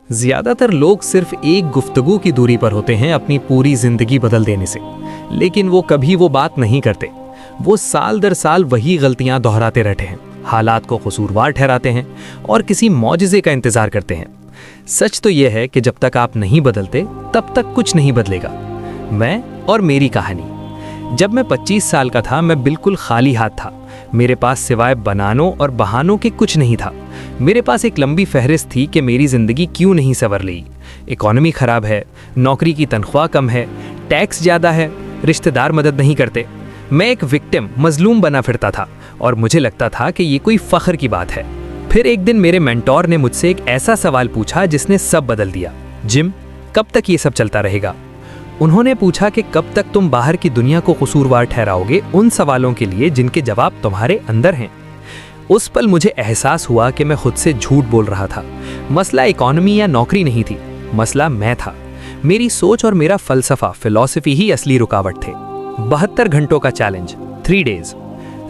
ज्यादातर लोग सिर्फ एक गुफ्तगू की दूरी पर होते हैं अपनी पूरी जिंदगी बदल देने से, लेकिन वो कभी वो बात नहीं करते। वो साल दर साल वही गलतियां दोहराते रहते हैं, हालात को कसूरवार ठहराते हैं और किसी मौजिज़े का इंतजार करते हैं। सच तो यह है कि जब तक आप नहीं बदलते तब तक कुछ नहीं बदलेगा। मैं और मेरी कहानी। जब मैं 25 साल का था, मैं बिल्कुल खाली हाथ था। मेरे पास सिवाय बनानों और बहानों के कुछ नहीं था। मेरे पास एक लंबी फहरिस्त थी कि मेरी ज़िंदगी क्यों नहीं संवर रही। इकॉनमी ख़राब है, नौकरी की तनख्वाह कम है, टैक्स ज़्यादा है, रिश्तेदार मदद नहीं करते। मैं एक विक्टिम, मजलूम बना फिरता था और मुझे लगता था कि ये कोई फ़ख्र की बात है। फिर एक दिन मेरे मेंटोर ने मुझसे एक ऐसा सवाल पूछा जिसने सब बदल दिया। जिम, कब तक ये सब चलता रहेगा? उन्होंने पूछा कि कब तक तुम बाहर की दुनिया को कसूरवार ठहराओगे उन सवालों के लिए जिनके जवाब तुम्हारे अंदर हैं। उस पल मुझे एहसास हुआ कि मैं खुद से झूठ बोल रहा था। मसला इकॉनमी या नौकरी नहीं थी, मसला मैं था। मेरी सोच और मेरा फलसफा, फिलॉसफी ही असली रुकावट थे। 72 घंटों का चैलेंज, 3 डेज।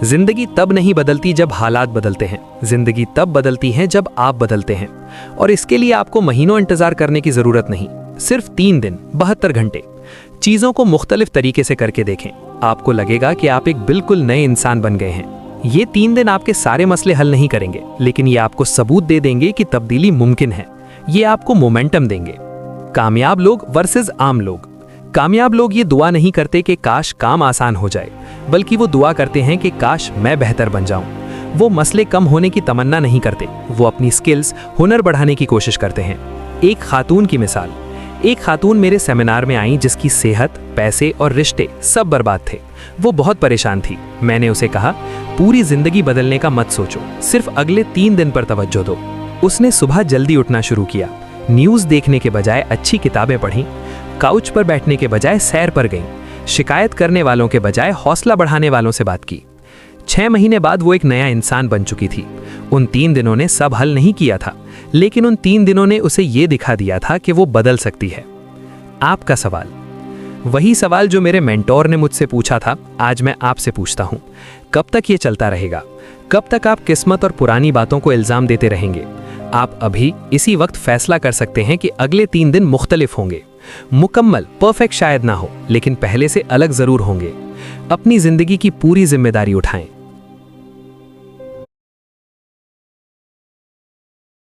जिंदगी तब नहीं बदलती जब हालात बदलते हैं, जिंदगी तब बदलती है जब आप बदलते हैं। और इसके लिए आपको महीनों इंतजार करने की जरूरत नहीं, सिर्फ 3 दिन, 72 घंटे। चीजों को मुख्तलिफ तरीके से करके देखें, आपको लगेगा कि आप एक बिल्कुल नए इंसान बन गए हैं। ये 3 दिन आपके सारे मसले हल नहीं करेंगे, लेकिन ये आपको सबूत दे देंगे कि तब्दीली मुमकिन है। ये आपको मोमेंटम देंगे। कामयाब लोग वर्सेस आम लोग। कामयाब लोग ये दुआ नहीं करते कि काश काम आसान हो जाए, बल्कि वो दुआ करते हैं कि काश मैं बेहतर बन जाऊं। वो मसले कम होने की तमन्ना नहीं करते, वो अपनी स्किल्स, हुनर बढ़ाने की कोशिश करते हैं। एक खातून की मिसाल। एक खातून मेरे सेमिनार में आई जिसकी सेहत, पैसे और रिश्ते सब बर्बाद थे। वो बहुत परेशान थी। मैंने उसे कहा, पूरी जिंदगी बदलने का मत सोचो, सिर्फ अगले 3 दिन पर तवज्जो दो। उसने सुबह जल्दी उठना शुरू किया, न्यूज़ देखने के बजाय अच्छी किताबें पढ़ीं, काउच पर बैठने के बजाय सैर पर गईं, शिकायत करने वालों के बजाय हौसला बढ़ाने वालों से बात की। 6 महीने बाद वो एक नया इंसान बन चुकी थी। उन 3 दिनों ने सब हल नहीं किया था, लेकिन उन 3 दिनों ने उसे ये दिखा दिया था कि वो बदल सकती है। आपका सवाल, वही सवाल जो मेरे मेंटोर ने मुझसे पूछा था, आज मैं आपसे पूछता हूँ। कब तक ये चलता रहेगा? कब तक आप किस्मत और पुरानी बातों को इल्ज़ाम देते रहेंगे? आप अभी इसी वक्त फैसला कर सकते हैं कि अगले 3 दिन मुख्तलिफ होंगे। मुकम्मल, परफेक्ट शायद ना हो, लेकिन पहले से अलग ज़रूर होंगे। अपनी ज़िंदगी की पूरी जिम्मेदारी उठाएं।